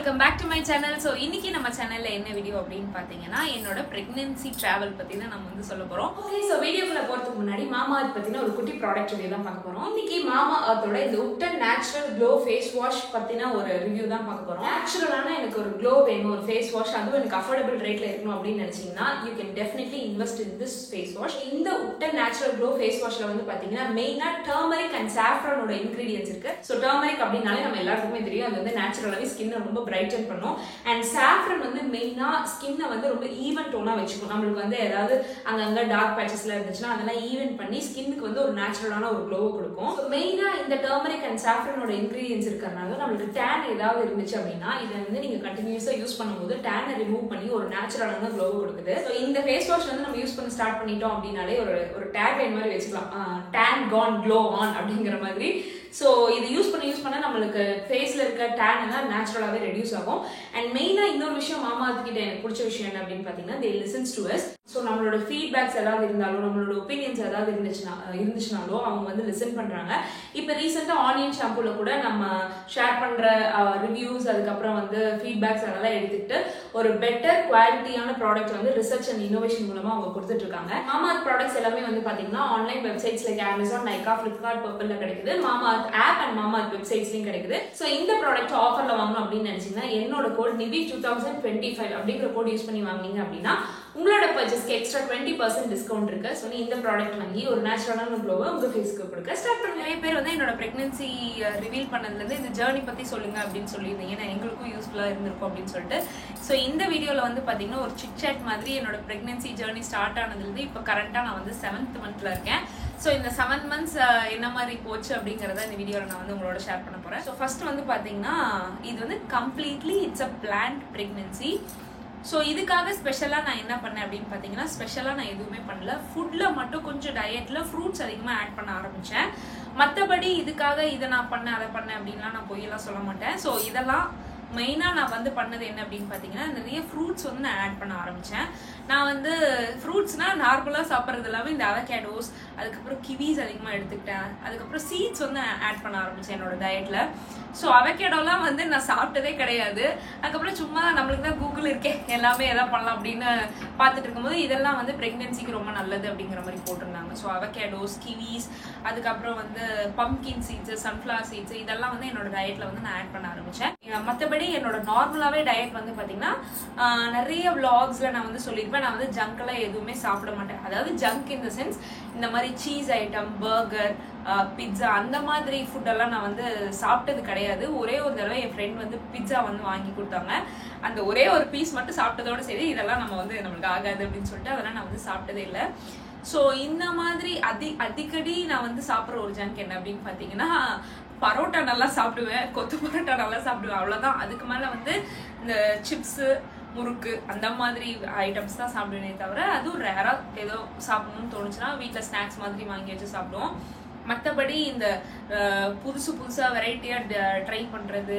welcome back to my channel. So இன்னைக்கு நம்ம சேனல்ல என்ன வீடியோ அப்படினு பாத்தீங்கன்னா என்னோட pregnancy travel பத்தி தான் நம்ம வந்து சொல்ல போறோம். ஓகே, சோ வீடியோக்குள்ள போறதுக்கு முன்னாடி மாமா அர்த் பத்தின ஒரு குட்டி ப்ராடக்ட் ரிவ்யூ தான் பார்க்க போறோம். இன்னைக்கு மாமா அர்த்தோட இந்த ubtan natural glow face wash பத்தின ஒரு ரிவ்யூ தான் பார்க்க போறோம். நேச்சுரலான எனக்கு ஒரு க்ளோ வேணும், ஒரு ஃபேஸ் வாஷ், அதுவும் எனக்கு அஃபோர்டபிள் ரேட்ல இருக்கணும் அப்படின்னு நினைச்சீங்கன்னா you can definitely invest in this face wash. இந்த உப்டன் நேச்சுரல் க்ளோ ஃபேஸ் வாஷ்ல வந்து பாத்தீங்கன்னா மெயினா டர்மரிக் அண்ட் சாஃப்ரானோட இன்கிரிடியன்ட்ஸ் இருக்கு. சோ டர்மரிக் அப்படினாலே நம்ம எல்லாருக்குமே தெரியும், அது வந்து நேச்சுரலாவே ஸ்கின் ரொம்ப பிரைட்டன் பண்ணும். அண்ட் சாஃப்ரன் வந்து மெயினா ஸ்கின்னை வந்து ரொம்ப ஈவன் டோனா வச்சுக்கும். நம்மளுக்கு வந்து ஏதாவது அங்கங்க டார்க் பேச்சஸ்ல இருந்துச்சுன்னா அதெல்லாம் ஈவன் பண்ணி ஸ்கின்னுக்கு வந்து ஒரு நேச்சுரலான ஒரு க்ளோவை கொடுக்கும். மெயினா இந்த டர்மரிக் அண்ட் சாஃப்ரனோட இன்கிரீடியன்ஸ் இருக்கிறதுனால நம்மளுக்கு டேன் ஏதாவது இருந்துச்சு அப்படின்னா இதை வந்து நீங்க கண்டினியூஸா யூஸ் பண்ணும்போது டேனை ரிமூவ் பண்ணி ஒரு நேச்சுரலான க்ளோவை கொடுக்குது. ஸோ இந்த ஃபேஸ் வாஷ் வந்து நம்ம யூஸ் பண்ண ஸ்டார்ட் பண்ணிட்டோம் அப்படின்னாலே ஒரு டேக் லைன் மாதிரி வச்சுக்கலாம், டேன் கான் க்ளோ ஆன் அப்படிங்கிற மாதிரி. ஸோ இது யூஸ் பண்ண நம்மளுக்கு ஃபேஸ்ல இருக்க டேன் எல்லாம் நேச்சுரலாவே ரெடியூஸ் ஆகும். அண்ட் மெயினா இன்னொரு விஷயம் மாமா கிட்ட எனக்கு பிடிச்ச விஷயம் என்ன அப்படின்னு பாத்தீங்கன்னா they listens to us. So நம்மளோட ஃபீட்பேக்ஸ் ஏதாவது இருந்தாலும் நம்மளோட ஒப்பீனியன்ஸ் ஏதாவது இருந்துச்சுனாலோ அவங்க வந்து லிசன் பண்றாங்க. இப்போ ரீசெண்டா ஆனியன் ஷாம்பூல கூட நம்ம ஷேர் பண்ற ரிவ்யூஸ் அதுக்கப்புறம் வந்து ஃபீட்பேக்ஸ் அதெல்லாம் எடுத்துக்கிட்டு ஒரு பெட்டர் குவாலிட்டியான ப்ராடக்ட் வந்து ரிசர்ச் அண்ட் இன்னோவேஷன் மூலமா அவங்க கொடுத்துட்டு இருக்காங்க. மாமா ப்ராடக்ட்ஸ் எல்லாமே வந்து பாத்தீங்கன்னா online websites like Amazon, Nykaa, Flipkart, பர்பிள்ல கிடைக்குது. மாமா ஆப் அண்ட் மாமா வெப்சைட்ஸ்லயும் கிடைக்குது. சோ இந்த ப்ராடக்ட் ஆஃபர்ல வாங்கணும் அப்படின்னு நினைச்சீங்கன்னா என்னோட கோட் நிவி 2025 அப்படிங்கிற கோட் யூஸ் பண்ணி வாங்குனீங்க அப்படின்னா உங்களோட பர்ச்சேஸ்க்கு எக்ஸ்ட்ரா 20% டிஸ்கவுண்ட் இருக்கு. ஸோ இந்த ப்ராடக்ட் வாங்கி ஒரு நேச்சுரலான க்ளோவை உங்க ஃபேஸ்க்கு கொடுக்க ஸ்டார்ட் பண்ணுங்க. நிறைய பேர் வந்து என்னோட பிரெக்னன்சி ரிவீல் பண்ணதுலேருந்து இந்த ஜேர்னி பத்தி சொல்லுங்க அப்படின்னு சொல்லியிருந்தீங்க. நான் எங்களுக்கும் யூஸ்ஃபுல்லா இருந்திருக்கும் அப்படின்னு சொல்லிட்டு ஸோ இந்த வீடியோல வந்து பாத்தீங்கன்னா ஒரு சிட் சாட் மாதிரி என்னோட பிரெக்னன்சி ஜேர்னி ஸ்டார்ட் ஆனதுலேருந்து இப்போ கரண்டா நான் வந்து 7th மந்த்ல இருக்கேன். ஸோ இந்த 7 months என்ன மாதிரி போச்சு அப்படிங்கிறத இந்த வீடியோவில் நான் வந்து உங்களோட ஷேர் பண்ண போறேன். ஸோ ஃபர்ஸ்ட் வந்து பாத்தீங்கன்னா இது வந்து completely it's a plant pregnancy. So இதுக்காக ஸ்பெஷலாக நான் என்ன பண்ணேன் அப்படின்னு பார்த்தீங்கன்னா ஸ்பெஷலாக நான் எதுவுமே பண்ணல. ஃபுட்டில் மட்டும் கொஞ்சம் டயட்டில் ஃப்ரூட்ஸ் அதிகமாக ஆட் பண்ண ஆரம்பித்தேன். மற்றபடி இதுக்காக இதை நான் பண்ணேன் அதை பண்ணேன் அப்படின்லாம் நான் பொய்யெல்லாம் சொல்ல மாட்டேன். ஸோ இதெல்லாம் மெயினாக நான் வந்து பண்ணது என்ன அப்படின்னு பார்த்தீங்கன்னா நிறைய ஃப்ரூட்ஸ் வந்து நான் ஆட் பண்ண ஆரம்பித்தேன். நான் வந்து ஃப்ரூட்ஸ்னால் நார்மலாக சாப்பிட்றது இல்லாமல் இந்த அவகேடோஸ் அதுக்கப்புறம் கிவிஸ் அதிகமாக எடுத்துக்கிட்டேன். அதுக்கப்புறம் சீட்ஸ் வந்து ஆட் பண்ண ஆரம்பித்தேன் என்னோட டயட்டில். ஸோ அவகேடோலாம் வந்து நான் சாப்பிட்டதே கிடையாது. அதுக்கப்புறம் சும்மா நம்மளுக்கு தான் கூகுள் இருக்கே எல்லாமே எதாவது பண்ணலாம் அப்படின்னு பார்த்துட்டு இருக்கும்போது இதெல்லாம் வந்து ப்ரெக்னென்சிக்கு ரொம்ப நல்லது அப்படிங்கிற மாதிரி போட்டிருந்தாங்க. ஸோ அவகேடோஸ், கிவிஸ், அதுக்கப்புறம் வந்து பம்கின் சீட்ஸு, சன்ஃப்ளவர் சீட்ஸு இதெல்லாம் வந்து என்னோட டயட்டில் வந்து நான் ஆட் பண்ண ஆரம்பித்தேன். மற்றபடி என்னோட நார்மலாகவே டயட் வந்து பார்த்தீங்கன்னா நிறைய விளாக்ஸில் நான் வந்து சொல்லியிருப்பேன், நான் வந்து ஜங்க்லாம் எதுவுமே சாப்பிட மாட்டேன். அதாவது ஜங்க் இன் த சென்ஸ் இந்த மாதிரி சீஸ் ஐட்டம், பர்கர், பிட்ஸா அந்த மாதிரி ஃபுட்டெல்லாம் நான் வந்து சாப்பிட்டது கிடையாது. ஒரே ஒரு தடவை என் ஃப்ரெண்ட் வந்து பிட்ஸா வந்து வாங்கி கொடுத்தாங்க. அந்த ஒரே ஒரு பீஸ் மட்டும் சாப்பிட்டதோட சரி இதெல்லாம் நம்ம வந்து நம்மளுக்கு ஆகாது அப்படின்னு சொல்லிட்டு அதெல்லாம் நான் வந்து சாப்பிட்டதே இல்லை. ஸோ இந்த மாதிரி அடிக்கடி நான் வந்து சாப்பிட்ற ஒரு ஜங்க் என்ன அப்படின்னு பார்த்தீங்கன்னா பரோட்டா நல்லா சாப்பிடுவேன், கொத்து பரோட்டா நல்லா சாப்பிடுவேன், அவ்வளோதான். அதுக்கு மேலே வந்து இந்த சிப்ஸு, முறுக்கு அந்த மாதிரி ஐட்டம்ஸ் தான் சாப்பிடுவேனே தவிர அதுவும் ரேராக ஏதோ சாப்பிடணும்னு தோணுச்சுன்னா வீட்டில் ஸ்நாக்ஸ் மாதிரி வாங்கி வச்சு சாப்பிடுவோம். மற்றபடி இந்த புதுசாக வெரைட்டியாக ட்ரை பண்ணுறது,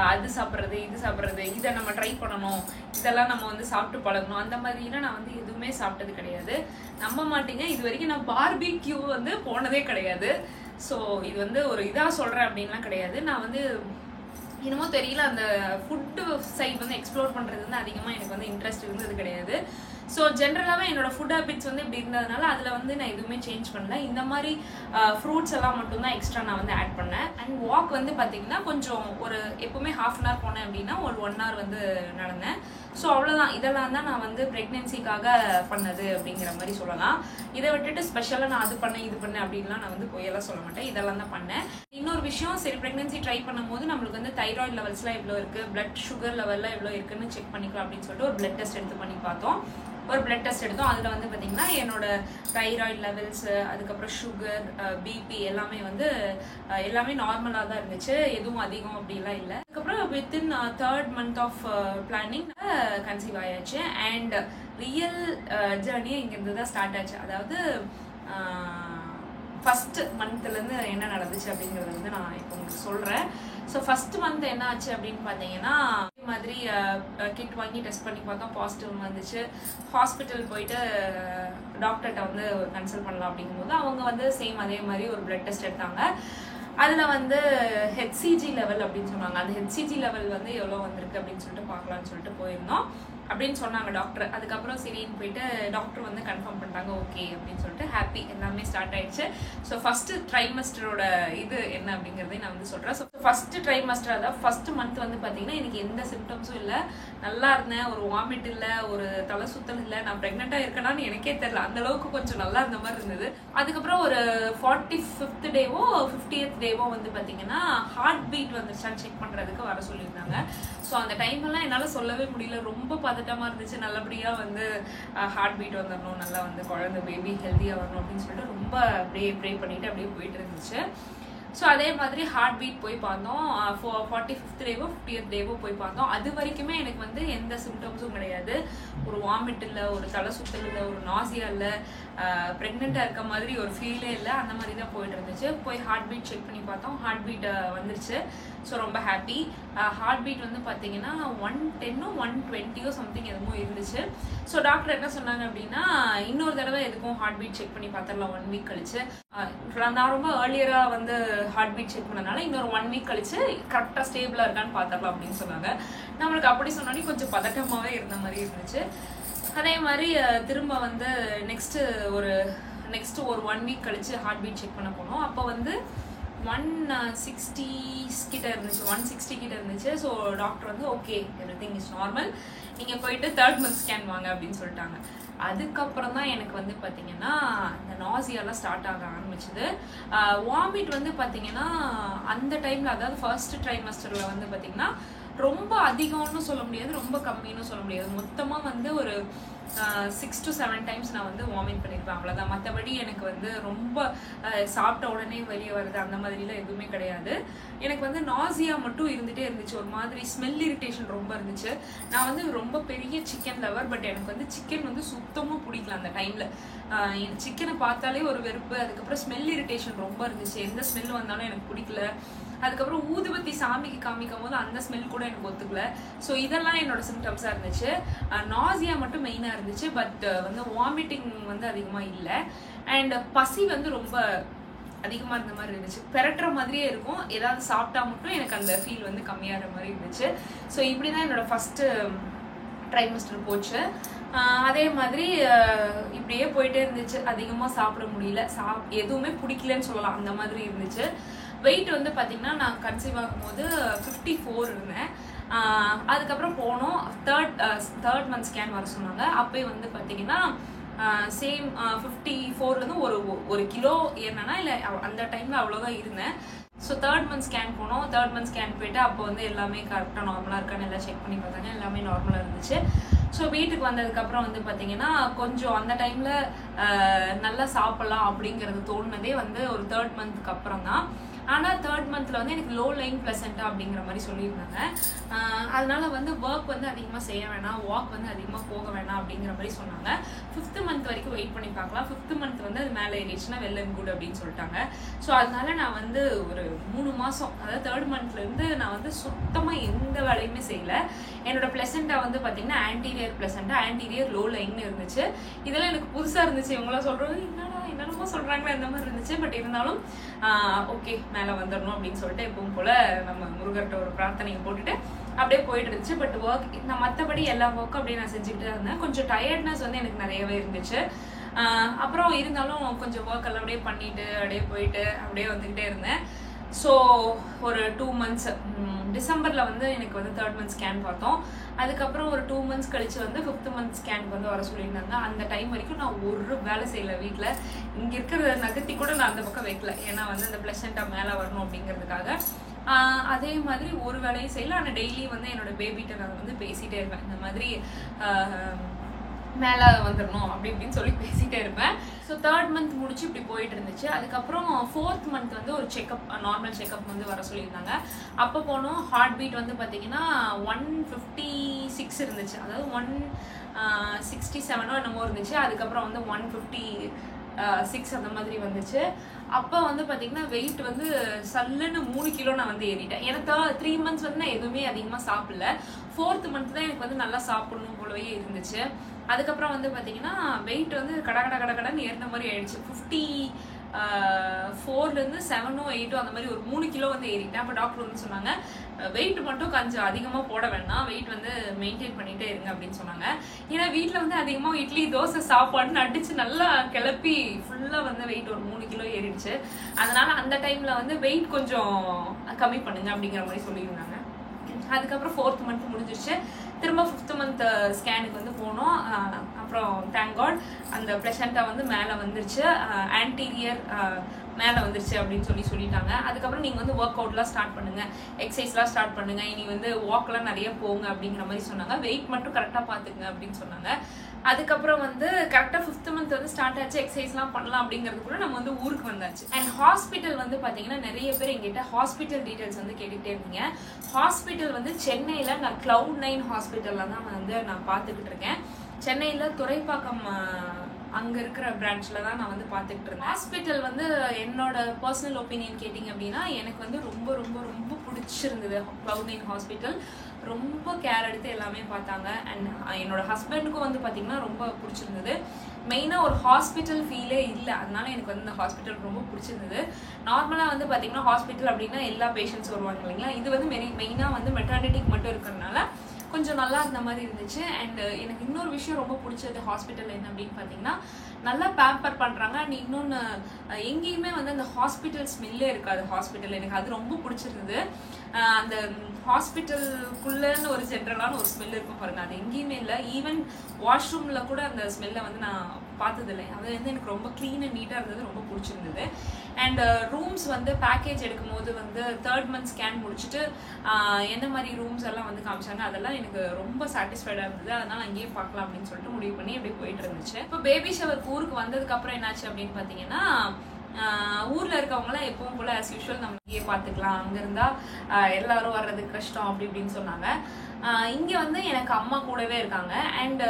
அது சாப்பிட்றது, இது சாப்பிட்றது, இதை நம்ம ட்ரை பண்ணணும், இதெல்லாம் நம்ம வந்து சாப்பிட்டு பழகணும் அந்த மாதிரிலாம் நான் வந்து எதுவுமே சாப்பிட்டது கிடையாது. நம்ப மாட்டீங்க, இது வரைக்கும் நான் பார்பிக்யூ வந்து போனதே கிடையாது. ஸோ இது வந்து ஒரு இதாக சொல்கிறேன் அப்படின்லாம் கிடையாது. நான் வந்து என்னமோ தெரியல, அந்த ஃபுட்டு சைட் வந்து எக்ஸ்ப்ளோர் பண்ணுறது வந்து அதிகமாக எனக்கு வந்து இன்ட்ரெஸ்ட் இருந்தது கிடையாது. ஸோ ஜென்ரலாகவே என்னோட ஃபுட் ஹேபிட்ஸ் வந்து இப்படி இருந்ததுனால அதில் வந்து நான் எதுவுமே சேஞ்ச் பண்ணல. இந்த மாதிரி ஃப்ரூட்ஸ் எல்லாம் மட்டும்தான் எக்ஸ்ட்ரா நான் வந்து ஆட் பண்ணேன். அண்ட் வாக் வந்து பார்த்தீங்கன்னா கொஞ்சம் ஒரு எப்போவுமே ½ hour போனேன் அப்படின்னா ஒரு 1 hour வந்து நடந்தேன். ஸோ அவ்வளோதான். இதெல்லாம் தான் நான் வந்து ப்ரெக்னென்சிக்காக பண்ணது அப்படிங்கிற மாதிரி சொல்லலாம். இதை விட்டுட்டு ஸ்பெஷலாக நான் அது பண்ணேன் இது பண்ணேன் அப்படின்லாம் நான் வந்து பொய்யெல்லாம் சொல்ல மாட்டேன். இதெல்லாம் தான் பண்ணேன். இன்னொரு விஷயம், சரி ப்ரெக்னென்சி ட்ரை பண்ணும்போது நம்மளுக்கு வந்து தைராய்டு லெவல்ஸ்லாம் எவ்வளோ இருக்குது, பிளட் சுகர் லெவல்லாம் எவ்வளோ இருக்குன்னு செக் பண்ணிக்கலாம் அப்படின்னு சொல்லிட்டு ஒரு பிளட் டெஸ்ட் எடுத்து பண்ணி பார்த்தோம். ஒரு பிளட் டெஸ்ட் எடுத்தோம். அதில் வந்து பார்த்தீங்கன்னா என்னோட தைராய்டு லெவல்ஸு, அதுக்கப்புறம் சுகர், பிபி எல்லாமே வந்து எல்லாமே நார்மலாக தான் இருந்துச்சு, எதுவும் அதிகம் அப்படிலாம் இல்லை. அதுக்கப்புறம் within 3rd month of planning conceive ஆயாச்சு. அண்ட் ரியல் ஜேர்னியே இங்கேருந்து தான் ஸ்டார்ட் ஆச்சு. அதாவது ஃபர்ஸ்ட் மந்த்லேருந்து என்ன நடந்துச்சு அப்படிங்கிறத வந்து நான் இப்போ உங்களுக்கு சொல்கிறேன். ஸோ ஃபர்ஸ்ட் மந்த் என்ன ஆச்சு அப்படின்னு பார்த்தீங்கன்னா இதே மாதிரி கிட் வாங்கி டெஸ்ட் பண்ணி பார்த்தோம், பாசிட்டிவ் வந்துச்சு. ஹாஸ்பிட்டல் போயிட்டு டாக்டர்கிட்ட வந்து கன்சல்ட் பண்ணலாம் அப்படிங்கும்போது அவங்க வந்து சேம் அதே மாதிரி ஒரு பிளட் டெஸ்ட் எடுத்தாங்க. அதில் வந்து ஹெச்சிஜி லெவல் அப்படின்னு சொன்னாங்க. அந்த ஹெச்சிஜி லெவல் வந்து எவ்வளோ வந்திருக்கு அப்படின்னு சொல்லிட்டு பார்க்கலான்னு சொல்லிட்டு போயிருந்தோம் அப்படின்னு சொன்னாங்க டாக்டர். அதுக்கப்புறம் சரின்னு போயிட்டு டாக்டர் வந்து கன்ஃபார்ம் பண்ணிட்டாங்க ஓகே அப்படின்னு சொல்லிட்டு ஹாப்பி எல்லாமே ஸ்டார்ட் ஆயிடுச்சு. ஸோ ஃபர்ஸ்ட் ட்ரைமஸ்டரோட இது என்ன அப்படிங்கிறதையும் நான் வந்து சொல்கிறேன். ஸோ ஃபர்ஸ்ட் ட்ரைமஸ்டர் அதாவது ஃபர்ஸ்ட் மந்த் வந்து பார்த்தீங்கன்னா எனக்கு எந்த சிம்டம்ஸும் இல்லை, நல்லா இருந்தேன், ஒரு வாமிட் இல்லை, ஒரு தலை சுத்தல் இல்லை, நான் ப்ரெக்னெண்ட்டாக இருக்கேனான்னு எனக்கே தெரியல, அந்த அளவுக்கு கொஞ்சம் நல்லா இருந்த மாதிரி இருந்தது. அதுக்கப்புறம் ஒரு 45th டேவோ 50th டேவோ வந்து பார்த்தீங்கன்னா ஹார்ட் பீட் வந்துருச்சான்னு செக் பண்ணுறதுக்கு வர சொல்லியிருந்தாங்க. ஸோ அந்த டைம்லாம் என்னால் சொல்லவே முடியல, ரொம்ப பதட்டமாக இருந்துச்சு. நல்லபடியாக வந்து ஹார்ட் பீட் வந்துடணும், நல்லா வந்து குழந்தை பேபி ஹெல்த்தியாக வரணும் அப்படின்னு சொல்லிட்டு ரொம்ப அப்படியே ப்ரே பண்ணிட்டு அப்படியே போயிட்டு இருந்துச்சு. ஸோ அதே மாதிரி ஹார்ட் பீட் போய் பார்த்தோம், 45th டேவோ 50th டேவோ போய் பார்த்தோம். அது வரைக்குமே எனக்கு வந்து எந்த சிம்டம்ஸும் கிடையாது, ஒரு வாமிட் இல்லை, ஒரு தலை சுத்தல் இல்லை, ஒரு நாசியா இல்லை, ப்ரெக்னெண்ட்டாக இருக்க மாதிரி ஒரு ஃபீலே இல்லை, அந்த மாதிரி தான் போயிட்டு இருந்துச்சு. போய் ஹார்ட் பீட் செக் பண்ணி பார்த்தோம், ஹார்ட் பீட் வந்துருச்சு. ஸோ ரொம்ப ஹாப்பி. ஹார்ட் பீட் வந்து பார்த்தீங்கன்னா 110 120 சம்திங் எதுவும் இருந்துச்சு. ஸோ டாக்டர் என்ன சொன்னாங்க அப்படின்னா இன்னொரு தடவை எதுக்கும் ஹார்ட் பீட் செக் பண்ணி பார்த்துடலாம் 1 வீக் கழிச்சு. நான் ரொம்ப ஏர்லியராக வந்து ஹார்ட் பீட் செக் பண்ணனால இன்னொரு 1 வீக் கழிச்சு கரெக்டாக ஸ்டேபிளாக இருக்கான்னு பார்த்துடலாம் அப்படின்னு சொன்னாங்க. நம்மளுக்கு அப்படி சொன்னோன்னே கொஞ்சம் பதட்டமாகவே இருந்த மாதிரி இருந்துச்சு. அதே மாதிரி திரும்ப வந்து நெக்ஸ்ட் ஒரு 1 வீக் கழிச்சு ஹார்ட் பீட் செக் பண்ண போனோம். அப்போ வந்து 160 கிட்ட இருந்துச்சு, 160 கிட்ட இருந்துச்சு. ஸோ டாக்டர் வந்து ஓகே எவ்ரிதிங் இஸ் நார்மல், நீங்கள் போயிட்டு 3rd month ஸ்கேன் வாங்க அப்படின்னு சொல்லிட்டாங்க. அதுக்கப்புறம் தான் எனக்கு வந்து பார்த்தீங்கன்னா இந்த நாசியாலாம் ஸ்டார்ட் ஆக ஆரம்பிச்சுது. வாமிட் வந்து பார்த்தீங்கன்னா அந்த டைமில் அதாவது ஃபர்ஸ்ட் ட்ரைமஸ்டரில் வந்து பார்த்தீங்கன்னா ரொம்ப அதிகம்னு சொல்ல முடியாது, ரொம்ப கம்மின்னு சொல்ல முடியாது. மொத்தமாக வந்து ஒரு 6 to 7 times நான் வந்து வாமிட் பண்ணியிருப்பேன், அவ்வளோதான். மற்றபடி எனக்கு வந்து ரொம்ப சாப்பிட்ட உடனே வெளியே வருது அந்த மாதிரிலாம் எதுவுமே கிடையாது. எனக்கு வந்து நாசியா மட்டும் இருந்துகிட்டே இருந்துச்சு, ஒரு மாதிரி ஸ்மெல் இரிட்டேஷன் ரொம்ப இருந்துச்சு. நான் வந்து ரொம்ப பெரிய சிக்கன் லவர், பட் எனக்கு வந்து சிக்கன் வந்து சுத்தமாக பிடிக்கல அந்த டைமில். சிக்கனை பார்த்தாலே ஒரு வெறுப்பு, அதுக்கப்புறம் ஸ்மெல் இரிட்டேஷன் ரொம்ப இருந்துச்சு, எந்த ஸ்மெல் வந்தாலும் எனக்கு பிடிக்கல. அதுக்கப்புறம் ஊதுபத்தி சாமிக்கு காமிக்கும் போது அந்த ஸ்மெல் கூட எனக்கு ஒத்துக்கல. ஸோ இதெல்லாம் என்னோட சிம்டம்ஸாக இருந்துச்சு. நாசியா மட்டும் மெயினாக இருந்துச்சு, பட் வந்து வாமிட்டிங் வந்து அதிகமாக இல்லை. அண்ட் பசி வந்து ரொம்ப அதிகமாக இருந்த மாதிரி இருந்துச்சு, பெரட்டுற மாதிரியே இருக்கும், ஏதாவது சாப்பிட்டா மட்டும் எனக்கு அந்த ஃபீல் வந்து கம்மியாகிற மாதிரி இருந்துச்சு. ஸோ இப்படி தான் என்னோட ஃபஸ்ட்டு ட்ரைமஸ்டர் போச்சு. அதே மாதிரி இப்படியே போயிட்டே இருந்துச்சு, அதிகமாக சாப்பிட முடியல, எதுவுமே பிடிக்கலன்னு சொல்லலாம், அந்த மாதிரி இருந்துச்சு. வெயிட் வந்து பார்த்தீங்கன்னா நான் கன்சீவ் ஆகும்போது 54 இருந்தேன். அதுக்கப்புறம் போனோம், 3rd month ஸ்கேன் வர சொன்னாங்க. அப்போயே வந்து பார்த்தீங்கன்னா சேம் 54லேருந்து ஒரு கிலோ என்னன்னா இல்லை அந்த டைமில் அவ்வளோதான் இருந்தேன். ஸோ 3rd month ஸ்கேன் போனோம். 3rd month ஸ்கேன் போயிட்டு அப்போ வந்து எல்லாமே கரெக்டாக நார்மலாக இருக்கான்னு எல்லாம் செக் பண்ணி பார்த்தாங்க, எல்லாமே நார்மலாக இருந்துச்சு. ஸோ வீட்டுக்கு வந்ததுக்கப்புறம் வந்து பார்த்தீங்கன்னா கொஞ்சம் அந்த டைமில் நல்லா சாப்பிட்லாம் அப்படிங்கிறது தோணுனதே வந்து ஒரு 3rd month அப்புறம் தான். ஆனால் 3rd monthல வந்து எனக்கு லோ லைங் பிளசண்டா அப்படிங்கிற மாதிரி சொல்லியிருந்தாங்க. அதனால வந்து ஒர்க் வந்து அதிகமாக செய்ய வேணாம், வாக் வந்து அதிகமாக போக வேணாம் அப்படிங்கிற மாதிரி சொன்னாங்க. 5th month வரைக்கும் வெயிட் பண்ணி பார்க்கலாம், 5th month வந்து அது மேலே ஏறிடுச்சுன்னா வெல் அண்ட் குட் அப்படின்னு சொல்லிட்டாங்க. ஸோ அதனால நான் வந்து ஒரு 3 மாதம் அதாவது 3rd monthலேருந்து நான் வந்து சுத்தமாக எந்த வேலையுமே செய்யலை. என்னோட பிளசண்டா வந்து பார்த்தீங்கன்னா ஆன்டீரியர் பிளசண்டா, ஆன்டீரியர் லோ லைன்னு இருந்துச்சு. இதெல்லாம் எனக்கு புதுசாக இருந்துச்சு, இவங்களாம் சொல்கிறது என்னென்னமோ சொல்கிறாங்களே அந்த மாதிரி இருந்துச்சு. பட் இருந்தாலும் ஓகே மேலே வந்துடணும் அப்படின்னு சொல்லிட்டு எப்பவும் போல் நம்ம முருகர்கிட்ட ஒரு பிரார்த்தனையை போட்டுட்டு அப்படியே போயிட்டு இருந்துச்சு. பட் ஒர்க் நான் மற்றபடி எல்லா ஒர்க்கும் அப்படியே நான் செஞ்சுக்கிட்டு இருந்தேன். கொஞ்சம் டயர்ட்னஸ் வந்து எனக்கு நிறையவே இருந்துச்சு. அப்புறம் இருந்தாலும் கொஞ்சம் ஒர்க் எல்லாம் அப்படியே பண்ணிட்டு அப்படியே போயிட்டு அப்படியே வந்துக்கிட்டே இருந்தேன். ஸோ ஒரு 2 months டிசம்பரில் வந்து எனக்கு வந்து 3rd month ஸ்கேன் பார்த்தோம். அதுக்கப்புறம் ஒரு 2 months கழிச்சு வந்து 5th month ஸ்கேனுக்கு வந்து வர சொல்லியிருந்தாங்க. அந்த டைம் வரைக்கும் நான் ஒரு வேலை செய்யலை வீட்டில். இங்கே இருக்கிற நகர்த்தி கூட நான் அந்த பக்கம் வைக்கல, ஏன்னா வந்து அந்த பிளசண்டா மேலே வரணும் அப்படிங்கிறதுக்காக. அதே மாதிரி ஒரு வேலையும் செய்யலை. ஆனால் டெய்லி வந்து என்னோட பேபிகிட்ட நான் வந்து பேசிகிட்டே இருப்பேன், இந்த மாதிரி மேலே வந்துடணும் அப்படி இப்படின்னு சொல்லி பேசிகிட்டே இருப்பேன். ஸோ 3rd month முடிச்சு இப்படி போயிட்டு இருந்துச்சு. அதுக்கப்புறம் 4th month வந்து ஒரு செக்அப், நார்மல் செக்அப் வந்து வர சொல்லியிருந்தாங்க. அப்போ போனோம். ஹார்ட் பீட் வந்து பார்த்தீங்கன்னா 156 இருந்துச்சு, அதாவது 167 என்னமோ இருந்துச்சு. அதுக்கப்புறம் வந்து 156 அந்த மாதிரி வந்துச்சு. அப்போ வந்து பார்த்தீங்கன்னா வெயிட் வந்து சல்லுன்னு 3 கிலோ நான் வந்து ஏறிட்டேன். ஏன்னா 3 months வந்து நான் எதுவுமே அதிகமாக சாப்பிடல. 4th month தான் எனக்கு வந்து நல்லா சாப்பிடணும் போலவே இருந்துச்சு. அதுக்கப்புறம் வந்து பார்த்தீங்கன்னா வெயிட் வந்து கடன்னு ஏறின மாதிரி ஆயிடுச்சு. 4லேருந்து 7ஓ 8ஓ அந்த மாதிரி ஒரு 3 கிலோ வந்து ஏறிட்டேன். அப்போ டாக்டர் வந்து சொன்னாங்க வெயிட் மட்டும் கொஞ்சம் அதிகமாக போட வேண்டாம், வெயிட் வந்து மெயின்டைன் பண்ணிகிட்டே இருங்க அப்படின்னு சொன்னாங்க. ஏன்னா வீட்டில் வந்து அதிகமாக இட்லி தோசை சாப்பாடுன்னு அடித்து நல்லா கிளப்பி ஃபுல்லாக வந்து வெயிட் ஒரு 3 கிலோ ஏறிடுச்சு. அதனால அந்த டைமில் வந்து வெயிட் கொஞ்சம் கம்மி பண்ணுங்க அப்படிங்கிற மாதிரி சொல்லியிருந்தாங்க. அதுக்கப்புறம் 4th மந்த் முடிஞ்சிருச்சு. திரும்ப 5th மந்த் ஸ்கேனுக்கு வந்து போனோம். அப்புறம் தேங்க் காட் அந்த பிளசண்டா வந்து மேலே வந்துருச்சு, ஆன்டீரியர் மேலே வந்துருச்சு அப்படின்னு சொல்லிட்டாங்க. அதுக்கப்புறம் நீங்கள் வந்து ஒர்க் அவுட்லாம் ஸ்டார்ட் பண்ணுங்கள், எக்ஸசைஸ்லாம் ஸ்டார்ட் பண்ணுங்கள், இனி வந்து வாக்லாம் நிறைய போங்க அப்படிங்கிற மாதிரி சொன்னாங்க. வெயிட் மட்டும் கரெக்டாக பார்த்துக்குங்க அப்படின்னு சொன்னாங்க. அதுக்கப்புறம் வந்து கரெக்டாக 5th மந்த் வந்து ஸ்டார்ட் ஆச்சு, எக்ஸசைஸ்லாம் பண்ணலாம் அப்படிங்கிறது கூட நம்ம வந்து ஊருக்கு வந்தாச்சு. அண்ட் ஹாஸ்பிட்டல் வந்து பார்த்தீங்கன்னா நிறைய பேர் எங்கிட்ட ஹாஸ்பிட்டல் டீட்டெயில்ஸ் வந்து கேட்டுக்கிட்டே இருந்தீங்க. ஹாஸ்பிட்டல் வந்து சென்னையில் நான் Cloud9 ஹாஸ்பிட்டலில் தான் வந்து நான் பார்த்துக்கிட்டு இருக்கேன். சென்னையில் துறைப்பாக்கம் அங்கே இருக்கிற பிரான்ச்சில் தான் நான் வந்து பார்த்துக்கிட்டு இருந்தேன். ஹாஸ்பிட்டல் வந்து என்னோட பர்சனல் ஒப்பீனியன் கேட்டிங்க அப்படின்னா எனக்கு வந்து ரொம்ப ரொம்ப ரொம்ப பிடிச்சிருந்தது. Cloud9 ஹாஸ்பிட்டல் ரொம்ப கேர் எடுத்து எல்லாமே பார்த்தாங்க. அண்ட் என்னோட ஹஸ்பண்டுக்கும் வந்து பார்த்திங்கன்னா ரொம்ப பிடிச்சிருந்தது. மெயினாக ஒரு ஹாஸ்பிட்டல் ஃபீலே இல்லை, அதனால எனக்கு வந்து இந்த ஹாஸ்பிட்டல் ரொம்ப பிடிச்சிருந்தது. நார்மலாக வந்து பார்த்திங்கன்னா ஹாஸ்பிட்டல் அப்படின்னா எல்லா பேஷண்ட்ஸ் வருவாங்க இல்லைங்களா, இது வந்து மெயினாக வந்து மெட்டர்னிட்டிக்கு மட்டும் இருக்கிறதுனால கொஞ்சம் நல்லா இருந்த மாதிரி இருந்துச்சு. அண்ட் எனக்கு இன்னொரு விஷயம் ரொம்ப பிடிச்சது ஹாஸ்பிட்டல் என்ன அப்படின்னு பார்த்தீங்கன்னா நல்லா பேம்பர் பண்ணுறாங்க. அண்ட் இன்னொன்று எங்கேயுமே வந்து அந்த ஹாஸ்பிட்டல் ஸ்மெல்லே இருக்காது. ஹாஸ்பிட்டல் எனக்கு அது ரொம்ப பிடிச்சிருந்தது. அந்த ஹாஸ்பிட்டலுக்குள்ளேன்னு ஒரு ஜென்ரலான ஒரு ஸ்மெல் இருக்கும் பாருங்கள், அது எங்கேயுமே இல்லை. ஈவன் வாஷ்ரூமில் கூட அந்த ஸ்மெல்லை வந்து நான் பார்த்ததில்லை. அது வந்து எனக்கு ரொம்ப க்ளீன் அண்ட் நீட்டாக இருந்தது, ரொம்ப பிடிச்சிருந்தது. அண்ட் ரூம்ஸ் வந்து பேக்கேஜ் எடுக்கும் போது வந்து 3rd மந்த் ஸ்கேன் முடிச்சுட்டு என்ன மாதிரி ரூம்ஸ் எல்லாம் வந்து காமிச்சாங்க, அதெல்லாம் எனக்கு ரொம்ப சாட்டிஸ்ஃபைடாக இருந்தது. அதனால் அங்கேயே பார்க்கலாம் அப்படின்னு சொல்லிட்டு முடிவு பண்ணி அப்படியே போயிட்டு இருந்துச்சு. இப்போ பேபி ஷவர் ஊருக்கு வந்ததுக்கப்புறம் என்னாச்சு அப்படின்னு பார்த்தீங்கன்னா ஊரில் இருக்கவங்களாம் எப்பவும் போல் ஆஸ் யூஷுவல் நம்ம இங்கேயே பார்த்துக்கலாம், அங்கே இருந்தால் எல்லாரும் வர்றதுக்கு கஷ்டம் அப்படி இப்படின்னு சொன்னாங்க. இங்கே வந்து எனக்கு அம்மா கூடவே இருக்காங்க. அண்ட்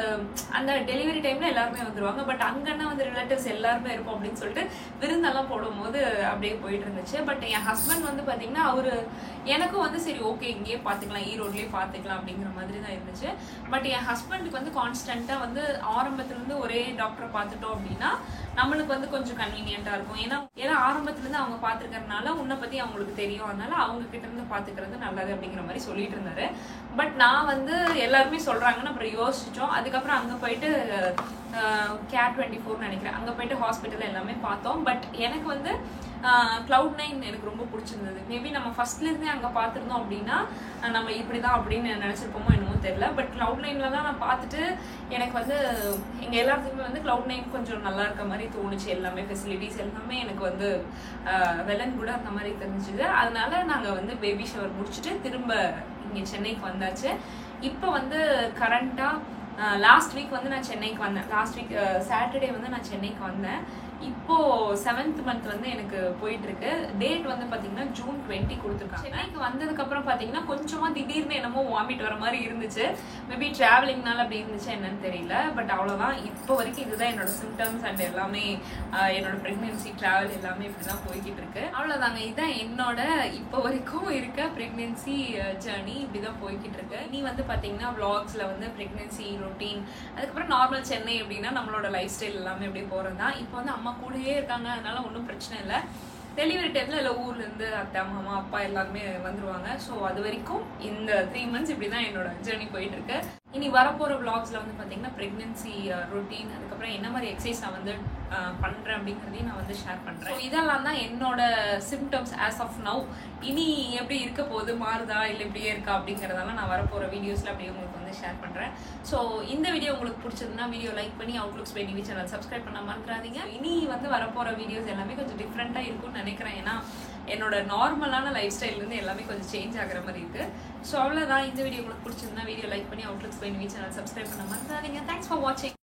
அந்த டெலிவரி டைமில் எல்லாருமே வந்துடுவாங்க. பட் அங்கன்னா வந்து ரிலேட்டிவ்ஸ் எல்லாருமே இருப்போம் அப்படின்னு சொல்லிட்டு விருந்தெல்லாம் போடும்போது அப்படியே போயிட்டு இருந்துச்சு. பட் என் ஹஸ்பண்ட் வந்து பார்த்தீங்கன்னா அவர் எனக்கும் வந்து சரி ஓகே இங்கேயே பார்த்துக்கலாம், ஈரோட்லேயே பார்த்துக்கலாம் அப்படிங்கிற மாதிரி தான் இருந்துச்சு. பட் என் ஹஸ்பண்டுக்கு வந்து கான்ஸ்டண்ட்டாக வந்து ஆரம்பத்துலேருந்து ஒரே டாக்டரை பார்த்துட்டோம் அப்படின்னா நம்மளுக்கு வந்து கொஞ்சம் கன்வீனியன்ட்டாக இருக்கும். ஏன்னா ஆரம்பத்துலேருந்து அவங்க பார்த்துருக்கறதுனால உன்னை பற்றி அவங்களுக்கு தெரியும், அதனால அவங்க கிட்ட இருந்து பார்த்துக்கிறது நல்லது அப்படிங்கிற மாதிரி சொல்லிட்டு இருந்தாரு. பட் நான் வந்து எல்லாருமே சொல்கிறாங்கன்னு அப்புறம் யோசிச்சோம். அதுக்கப்புறம் அங்கே போயிட்டு கேர் 24 நினைக்கிறேன், அங்கே போயிட்டு ஹாஸ்பிட்டல் எல்லாமே பார்த்தோம். பட் எனக்கு வந்து Cloud9 எனக்கு ரொம்ப பிடிச்சிருந்தது. மேபி நம்ம ஃபர்ஸ்ட்லேருந்தே அங்கே பார்த்துருந்தோம் அப்படின்னா நம்ம இப்படி தான் அப்படின்னு நினச்சிருப்போமோ என்னமோ தெரியல. பட் Cloud9ல தான் நான் பார்த்துட்டு எனக்கு வந்து எங்கள் எல்லாத்துக்குமே வந்து Cloud9 கொஞ்சம் நல்லா இருக்க மாதிரி தோணுச்சு. எல்லாமே ஃபெசிலிட்டிஸ் எல்லாமே எனக்கு வந்து வெலன் கூட அந்த மாதிரி தெரிஞ்சுது. அதனால நாங்கள் வந்து பேபி ஷவர் முடிச்சுட்டு திரும்ப இங்கே சென்னைக்கு வந்தாச்சு. இப்போ வந்து கரண்ட்டாக லாஸ்ட் வீக் வந்து நான் சென்னைக்கு வந்தேன். லாஸ்ட் வீக் சாட்டர்டே வந்து நான் சென்னைக்கு வந்தேன். இப்போ 7th மந்த் வந்து எனக்கு போயிட்டு இருக்கு. டேட் வந்து பாத்தீங்கன்னா June 20 கொடுத்துருக்காங்க. சென்னைக்கு வந்ததுக்கு அப்புறம் பாத்தீங்கன்னா கொஞ்சமா திடீர்னு என்னமோ வாமிட் வர மாதிரி இருந்துச்சு. மேபி டிராவலிங்னால அப்படி இருந்துச்சு என்னன்னு தெரியல. பட் அவ்வளவுதான். இப்போ வரைக்கும் இதுதான் என்னோட சிம்டம்ஸ் அண்ட் எல்லாமே என்னோட பிரெக்னன்சி டிராவல் எல்லாமே இப்படிதான் போய்கிட்டு இருக்கு. அவ்வளவுதாங்க, இதுதான் என்னோட இப்போ வரைக்கும் இருக்க பிரெக்னன்சி ஜேர்னி, இப்படிதான் போய்கிட்டு இருக்கு. நீ வந்து பாத்தீங்கன்னா vlogsல வந்து பிரெக்னன்சி ரொட்டீன், அதுக்கப்புறம் நார்மல் சென்னை அப்படின்னா நம்மளோட லைஃப் ஸ்டைல் எல்லாமே அப்படியே போறதுதான். இப்போ வந்து அம்மா கூடயே இருக்காங்க, அதனால ஒன்றும் பிரச்சனை இல்லை. டெலிவரி டைமில் இல்லை ஊர்லேருந்து அத்தை மாமா அப்பா எல்லாருமே வந்துடுவாங்க. ஸோ அது வரைக்கும் இந்த 3 மந்த்ஸ் இப்படி தான் என்னோட ஜேர்னி போயிட்டு இருக்கு. இனி வரப்போகிற vlogsல வந்து பார்த்தீங்கன்னா ப்ரெக்னென்சி ரொட்டீன், அதுக்கப்புறம் என்ன மாதிரி எக்ஸசைஸ் நான் வந்து பண்ணுறேன் அப்படிங்கிறதையும் நான் வந்து ஷேர் பண்ணுறேன். இதெல்லாம் தான் என்னோட சிம்டம்ஸ் ஆஸ் ஆஃப் நவ். இனி எப்படி இருக்க போது, மாறுதா இல்லை இப்படியே இருக்கா அப்படிங்கிறதெல்லாம் நான் வரப்போகிற வீடியோஸில் அப்படியே உங்களுக்கு வந்து ஷேர் பண்ணுறேன். ஸோ இந்த வீடியோ உங்களுக்கு பிடிச்சதுன்னா வீடியோ லைக் பண்ணி outlooks by TV channel subscribe பண்ண மறந்துடாதீங்க. இனி வந்து வரப்போகிற வீடியோஸ் எல்லாமே கொஞ்சம் டிஃப்ரெண்ட்டாக இருக்கும்னு நினைக்கிறேன். ஏன்னா என்னோட நார்மலான லைஃப் ஸ்டைல்லேருந்து எல்லாமே கொஞ்சம் சேஞ்ச் ஆகிற மாதிரி இருக்குது. ஸோ அவ்வளோதான். இந்த வீடியோ உங்களுக்கு பிடிச்சிருந்தா வீடியோ லைக் பண்ணி outlooks by TV channel subscribe பண்ண மறந்துடாதீங்க. தேங்க்ஸ் ஃபார் வாட்சிங்.